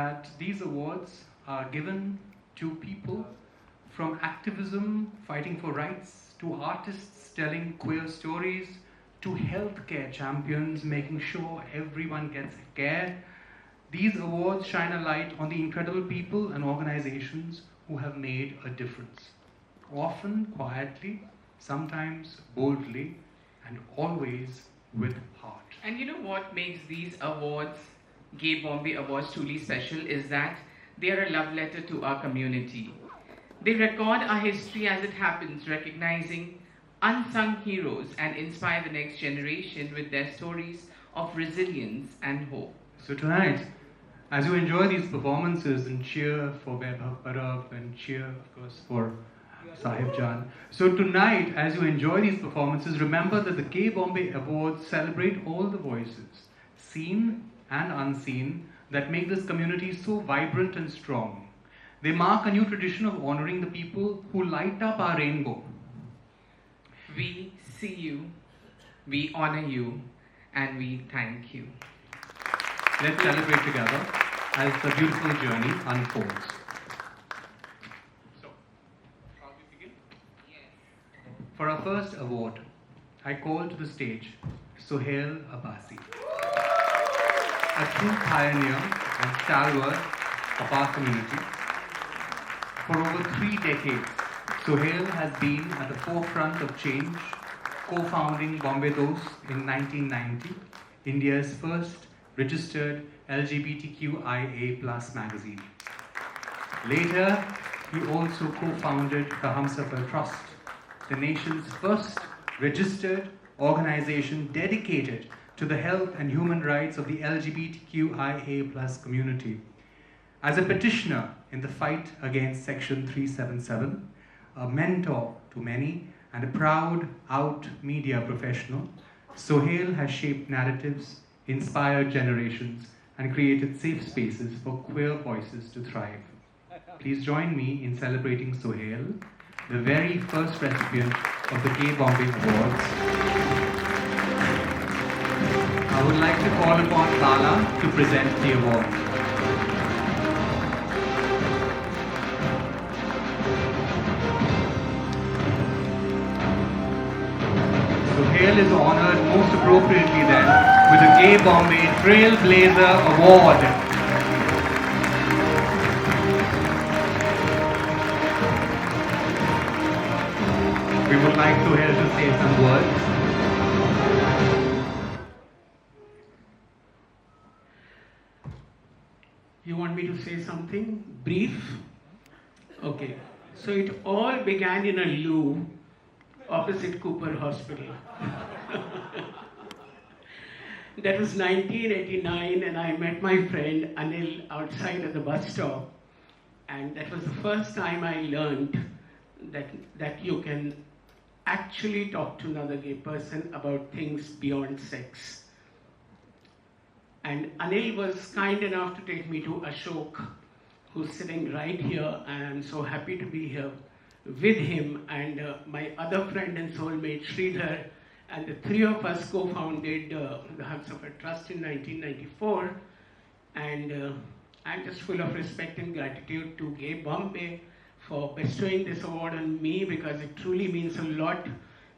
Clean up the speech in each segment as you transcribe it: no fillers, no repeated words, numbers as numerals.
that these awards are given to people from activism, fighting for rights, to artists telling queer stories, to healthcare champions making sure everyone gets care. These awards shine a light on the incredible people and organizations who have made a difference, often quietly, sometimes boldly, and always with heart. And you know what makes these awards, GayBombay Awards, truly special is that they are a love letter to our community. They record our history as it happens, recognizing unsung heroes and inspire the next generation with their stories of resilience and hope. So tonight, as you enjoy these performances and cheer for Vaibhav and cheer, of course, for Sahib Jan. So tonight, as you enjoy these performances, remember that the GayBombay Awards celebrate all the voices, seen and unseen, that make this community so vibrant and strong. They mark a new tradition of honoring the people who light up our rainbow. We see you, we honor you, and we thank you. Let's celebrate together as the beautiful journey unfolds. So, shall we begin? Yes. For our first award, I call to the stage Sohail Abbasi, a true pioneer and stalwart of our community. For over 3 decades, Sohail has been at the forefront of change, co-founding Bombay Dost in 1990, India's first registered LGBTQIA+ magazine. Later, he also co-founded the Humsafar Trust, the nation's first registered organization dedicated to the health and human rights of the LGBTQIA+ community. As a petitioner in the fight against Section 377, a mentor to many, and a proud out media professional, Sohail has shaped narratives, inspired generations, and created safe spaces for queer voices to thrive. Please join me in celebrating Sohail, the very first recipient of the GayBombay Awards. I would like to call upon Bala to present the award. Sohail is honored most appropriately then with the GayBombay Trailblazer Award. We would like Sohail to say some words. You want me to say something brief? Okay. So it all began in a loo opposite Cooper Hospital. That was 1989, and I met my friend Anil outside at the bus stop. And that was the first time I learned that you can actually talk to another gay person about things beyond sex. And Anil was kind enough to take me to Ashok, who's sitting right here, and I'm so happy to be here with him and my other friend and soulmate Sridhar, and the three of us co-founded the Humsafar Trust in 1994. And I'm just full of respect and gratitude to GayBombay for bestowing this award on me, because it truly means a lot.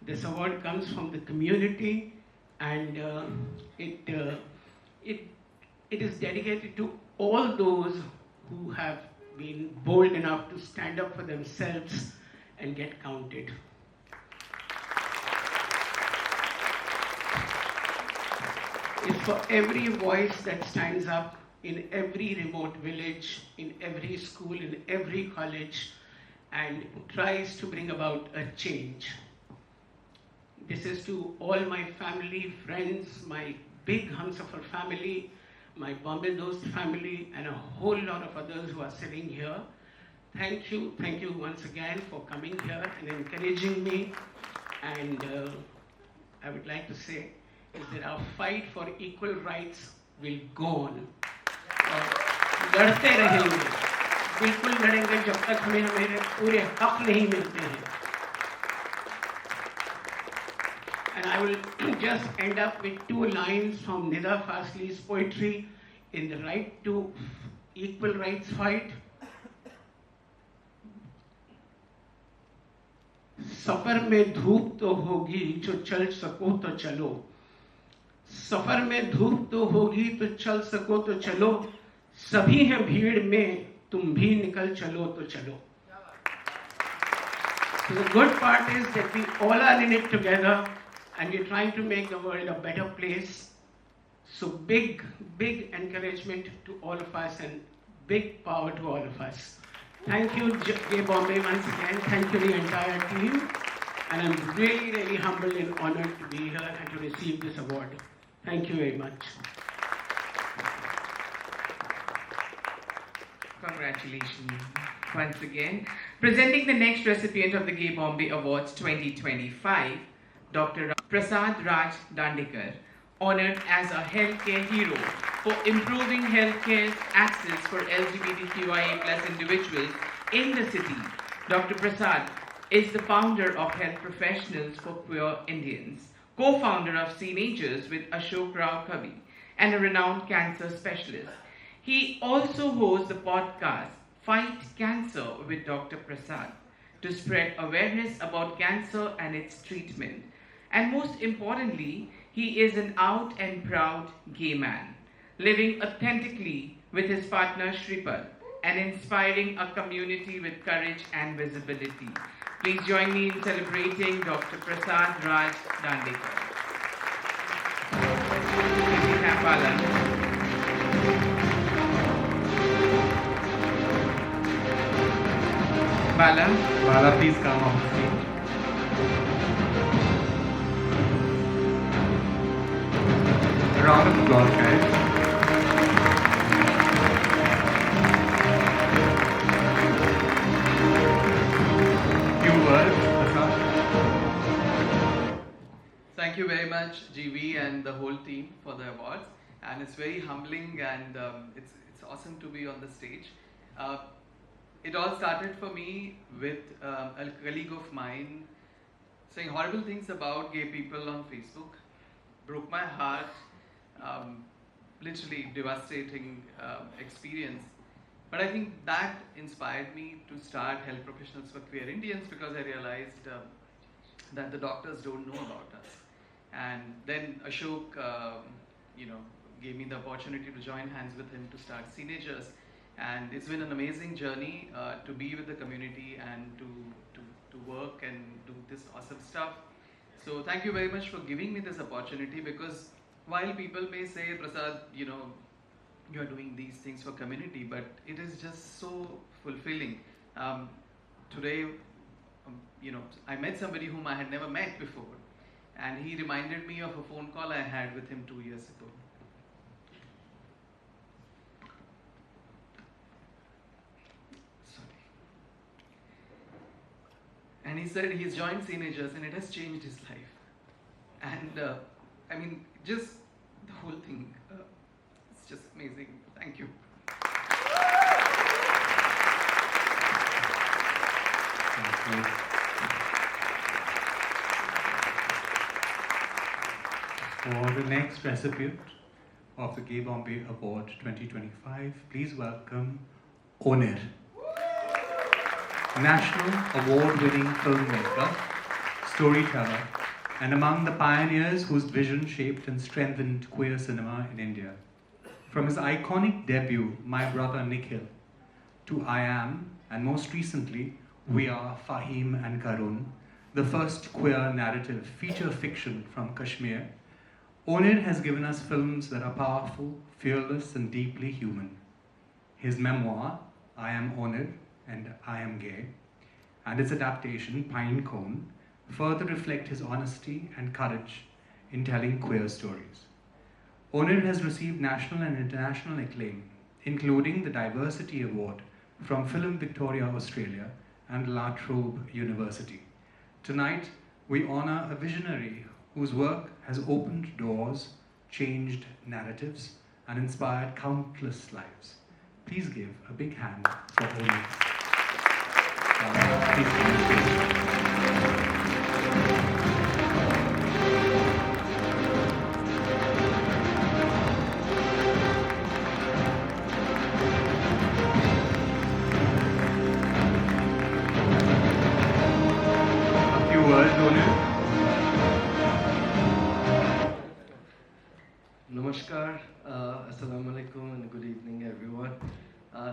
This award comes from the community, and it is dedicated to all those who have been bold enough to stand up for themselves and get counted. It's for every voice that stands up in every remote village, in every school, in every college, and tries to bring about a change. This is to all my family, friends, my big Humsafar family, my Bombay Dost family, and a whole lot of others who are sitting here. Thank you once again for coming here and encouraging me. And I would like to say is that our fight for equal rights will go on. लड़ते रहेंगे, बिल्कुल लड़ेंगे जब तक हमें हमारे पूरे हक नहीं मिलते हैं. And I will just end up with 2 lines from Nida Fasli's poetry in the right to equal rights fight, सफर में धूप तो होगी जो चल सको तो चलो, सफर में धूप तो होगी तो चल सको तो चलो, सभी हैं भीड़ में तुम भी निकल चलो तो चलो. So the good part is that we all are in it together and we're trying to make the world a better place. So big encouragement to all of us and big power to all of us. Thank you, GayBombay, once again. Thank you, the entire team. And I'm really humbled and honored to be here and to receive this award. Thank you very much. Congratulations once again. Presenting the next recipient of the GayBombay Awards 2025, Dr. Prasad Raj Dandekar, honored as a healthcare hero for improving healthcare access for LGBTQIA+ individuals in the city. Dr. Prasad is the founder of Health Professionals for Queer Indians, co-founder of Teenagers with Ashok Rao Kavi, and a renowned cancer specialist. He also hosts the podcast Fight Cancer with Dr. Prasad to spread awareness about cancer and its treatment. And most importantly, he is an out and proud gay man, living authentically with his partner Shripal and inspiring a community with courage and visibility. Please join me in celebrating Dr. Prasad Raj Dandekar. Please have Bala. Bala, please come on stage. A round of applause, guys. Few words, Prasad. Thank you very much, GV and the whole team for the awards. And it's very humbling and it's awesome to be on the stage. It all started for me with a colleague of mine saying horrible things about gay people on Facebook. Broke my heart, literally devastating experience. But I think that inspired me to start Health Professionals for Queer Indians because I realized that the doctors don't know about us. And then Ashok, gave me the opportunity to join hands with him to start Teenagers. And it's been an amazing journey to be with the community and to work and do this awesome stuff. So thank you very much for giving me this opportunity because while people may say, Prasad, you're doing these things for community, but it is just so fulfilling. Today, I met somebody whom I had never met before, and he reminded me of a phone call I had with him 2 years ago. And he said he's joined Teenagers and it has changed his life. And just the whole thing, it's just amazing. Thank you. Thank you. For the next recipient of the GayBombay Award 2025, please welcome Onir. National award-winning filmmaker, storyteller, and among the pioneers whose vision shaped and strengthened queer cinema in India. From his iconic debut, My Brother Nikhil, to I Am, and most recently, We Are, Fahim and Karun, the first queer narrative feature fiction from Kashmir, Onir has given us films that are powerful, fearless, and deeply human. His memoir, I Am Onir, and I Am Gay, and its adaptation, Pine Cone, further reflect his honesty and courage in telling queer stories. Onir has received national and international acclaim, including the Diversity Award from Film Victoria Australia and La Trobe University. Tonight, we honor a visionary whose work has opened doors, changed narratives, and inspired countless lives. Please give a big hand for Onir.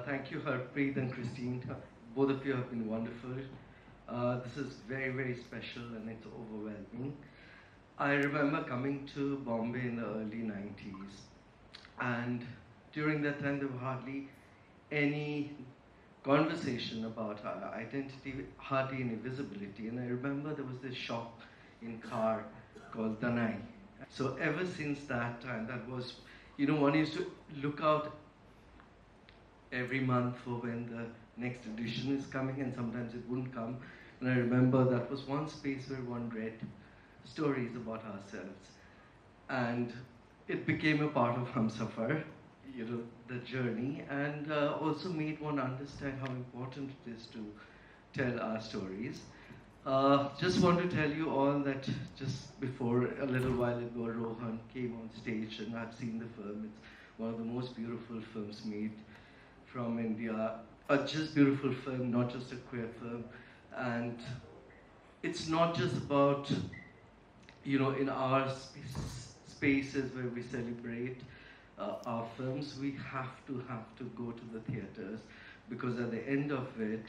Thank you, Harpreet and Christine. Both of you have been wonderful. This is very, very special and it's overwhelming. I remember coming to Bombay in the early 90s, and during that time there were hardly any conversation about our identity, hardly any visibility. And I remember there was this shop in Khar called Danai. So ever since that time, that was, one used to look out every month for when the next edition is coming, and sometimes it wouldn't come. And I remember that was one space where one read stories about ourselves. And it became a part of Humsafar, the journey, and also made one understand how important it is to tell our stories. Just want to tell you all that just before, a little while ago, Rohan came on stage, and I've seen the film. It's one of the most beautiful films made from India. A just beautiful film, not just a queer film. And it's not just about, in our spaces where we celebrate our films, we have to go to the theaters, because at the end of it,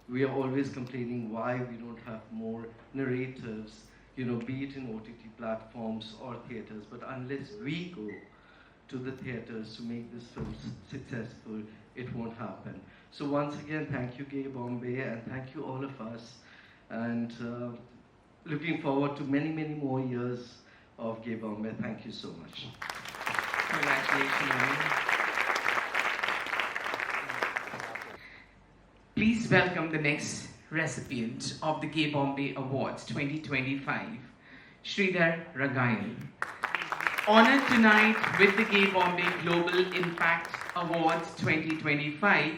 we are always complaining why we don't have more narratives, be it in OTT platforms or theaters. But unless we go to the theaters to make this film successful, it won't happen. So once again, thank you, GayBombay, and thank you all of us. And looking forward to many, many more years of GayBombay. Thank you so much. Congratulations. Please welcome the next recipient of the GayBombay Awards 2025, Sridhar Rangayan. Honored tonight with the GayBombay Global Impact Awards 2025,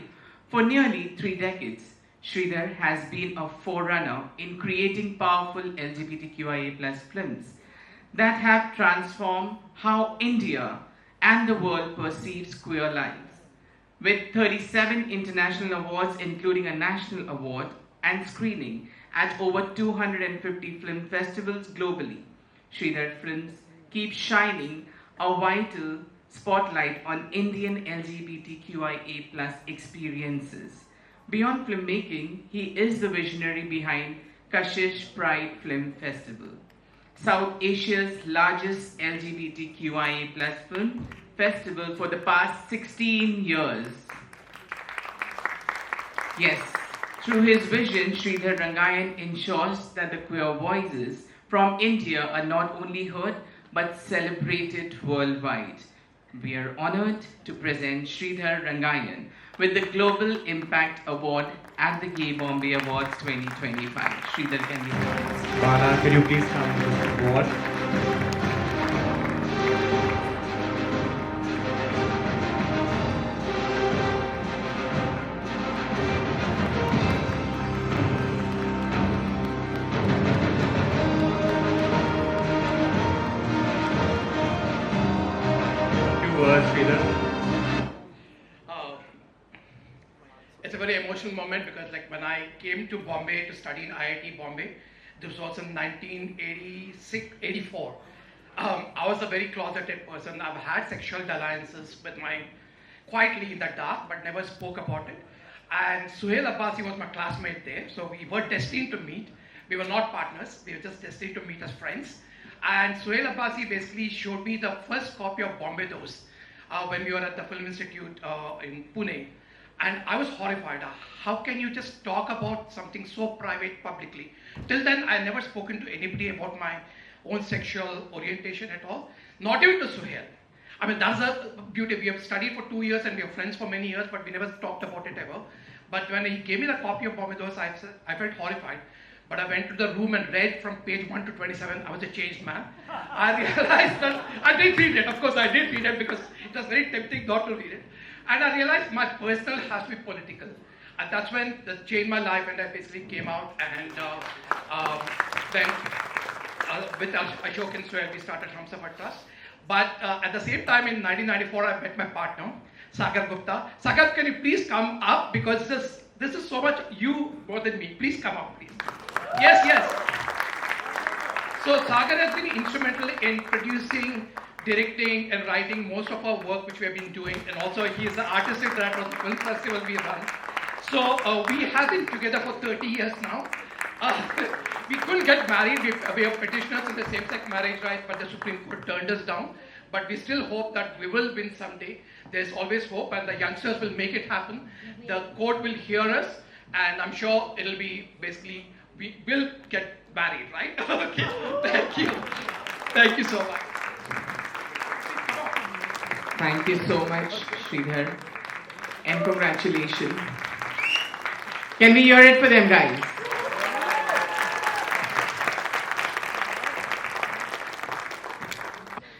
for nearly 3 decades, Sridhar has been a forerunner in creating powerful LGBTQIA+ films that have transformed how India and the world perceives queer lives. With 37 international awards, including a national award, and screening at over 250 film festivals globally, Sridhar films keep shining a vital spotlight on Indian LGBTQIA+ experiences. Beyond filmmaking, he is the visionary behind Kashish Pride Film Festival, South Asia's largest LGBTQIA+ film festival for the past 16 years. Yes, through his vision, Sridhar Rangayan ensures that the queer voices from India are not only heard but celebrated worldwide. We are honored to present Sridhar Rangayan with the Global Impact Award at the GayBombay Awards 2025. Sridhar, can you please? Bala, can you please come to this award? It's a very emotional moment because when I came to Bombay to study in IIT Bombay, this was in 1986, 84. I was a very closeted person. I've had sexual dalliances with quietly in the dark, but never spoke about it. And Suhail Abbasi was my classmate there, so we were destined to meet. We were not partners, we were just destined to meet as friends. And Suhail Abbasi basically showed me the first copy of Bombay Dos when we were at the Film Institute in Pune. And I was horrified. How can you just talk about something so private publicly? Till then, I never spoken to anybody about my own sexual orientation at all, not even to Suhail. I mean, that's the beauty. We have studied for 2 years and we are friends for many years, but we never talked about it ever. But when he gave me the copy of Bombay Dos, I felt horrified. But I went to the room and read from page 1 to 27. I was a changed man. I realized that I did read it. Of course, I did read it because it was very tempting not to read it. And I realized my personal has to be political. And that's when that changed my life, and I basically came out and then with Ashok and Suhail, we started Humsafar Trust. But at the same time, in 1994, I met my partner, Sagar Gupta. Sagar, can you please come up? Because this is so much you more than me. Please come up, please. Yes, yes. So Sagar has been instrumental in producing directing and writing most of our work which we have been doing, and also he is the artistic director of the film festival we run. So we have been together for 30 years now. We couldn't get married. We are petitioners in the same-sex marriage rights, but the Supreme Court turned us down. But we still hope that we will win someday. There's always hope, and the youngsters will make it happen. The court will hear us, and I'm sure it'll be basically, we will get married, right? Okay, thank you. Thank you so much. Thank you so much, Sridhar. And congratulations. Can we hear it for them, guys?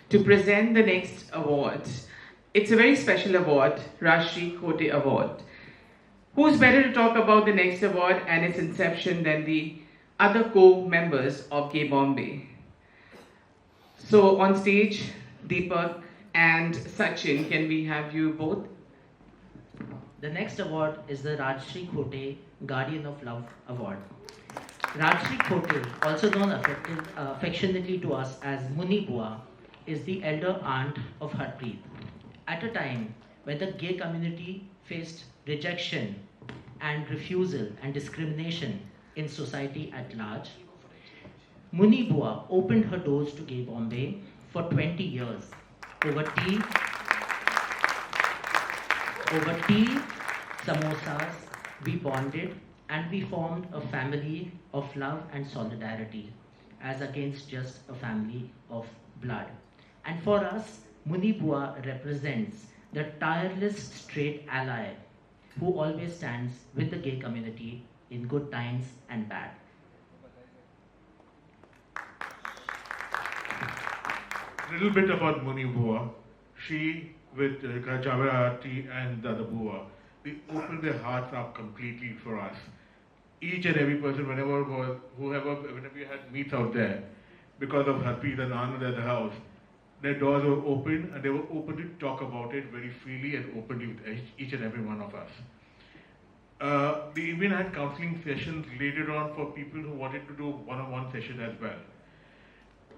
To present the next award, it's a very special award, Rashri Khote Award. Who's better to talk about the next award and its inception than the other co-members of Gay Bombay? So on stage, Deepak and Sachin, can we have you both? The next award is the Rajshri Khote Guardian of Love Award. Rajshri Khote, also known affectionately to us as Muni Bua, is the elder aunt of Harpreet. At a time when the gay community faced rejection and refusal and discrimination in society at large, Muni Bua opened her doors to Gay Bombay for 20 years. Over tea, samosas, we bonded and we formed a family of love and solidarity, as against just a family of blood. And for us, Muni Bua represents the tireless straight ally who always stands with the gay community in good times and bad. A little bit about Muni Bua. She, with Javed Aarti and the other Bua, they opened their hearts up completely for us. Each and every person, whenever we had meets out there, because of Harpreet and Anand at the house, their doors were open and they were open to talk about it very freely and openly with each and every one of us. They even had counseling sessions later on for people who wanted to do one-on-one sessions as well.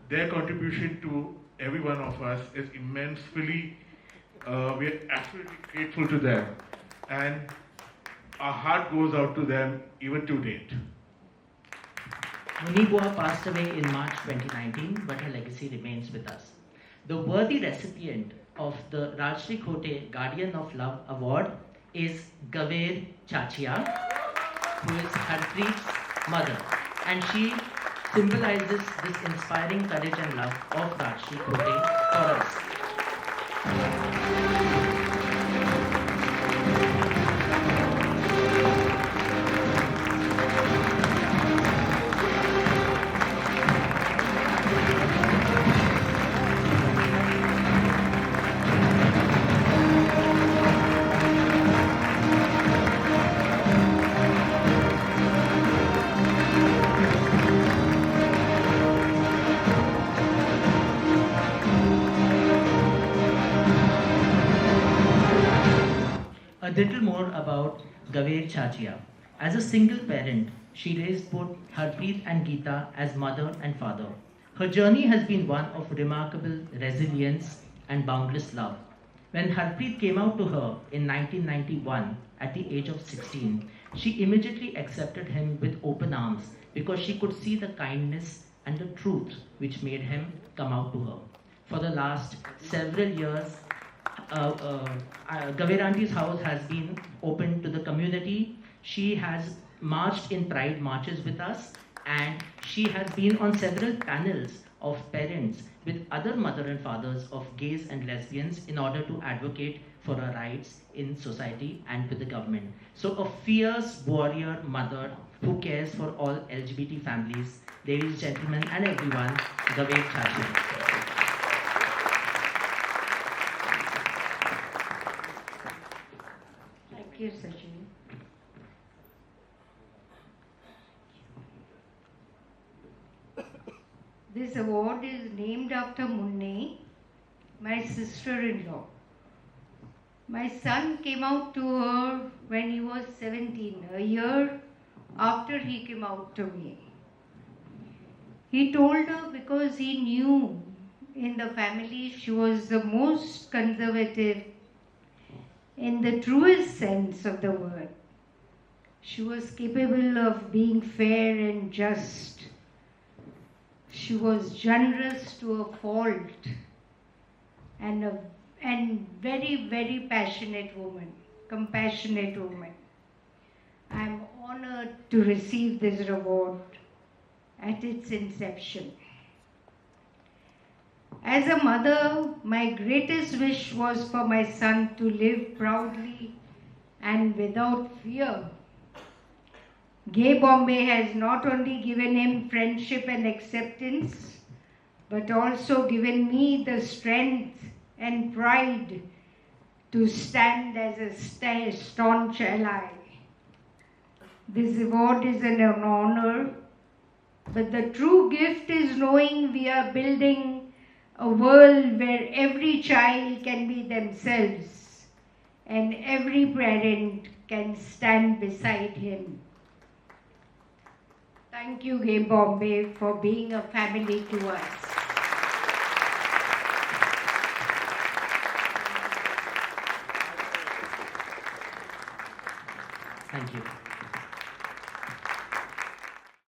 Their contribution to every one of us is immensely, we are absolutely grateful to them. And our heart goes out to them even to date. Muni Bua passed away in March 2019, but her legacy remains with us. The worthy recipient of the Rajshri Khote Guardian of Love Award is Gaver Chachia, who is Harpreet's mother, and she symbolizes this inspiring courage and love of Rajshri Khote for us. A little more about Gaver Chachia. As a single parent, she raised both Harpreet and Geeta as mother and father. Her journey has been one of remarkable resilience and boundless love. When Harpreet came out to her in 1991 at the age of 16, she immediately accepted him with open arms because she could see the kindness and the truth which made him come out to her. For the last several years, Gaver Auntie's house has been open to the community. She has marched in pride marches with us, and she has been on several panels of parents with other mother and fathers of gays and lesbians in order to advocate for our rights in society and with the government. So a fierce warrior mother who cares for all LGBT families. Ladies, gentlemen, and everyone, Gaver Chachia. Thank you, Sachin. This award is named after Munne, my sister-in-law. My son came out to her when he was 17, a year after he came out to me. He told her because he knew in the family, she was the most conservative in the truest sense of the word. She was capable of being fair and just. She was generous to a fault and very, very passionate woman, compassionate woman. I am honored to receive this award at its inception. As a mother, my greatest wish was for my son to live proudly and without fear. GayBombay has not only given him friendship and acceptance, but also given me the strength and pride to stand as a staunch ally. This award is an honor, but the true gift is knowing we are building a world where every child can be themselves and every parent can stand beside him. Thank you, GayBombay, for being a family to us. Thank you.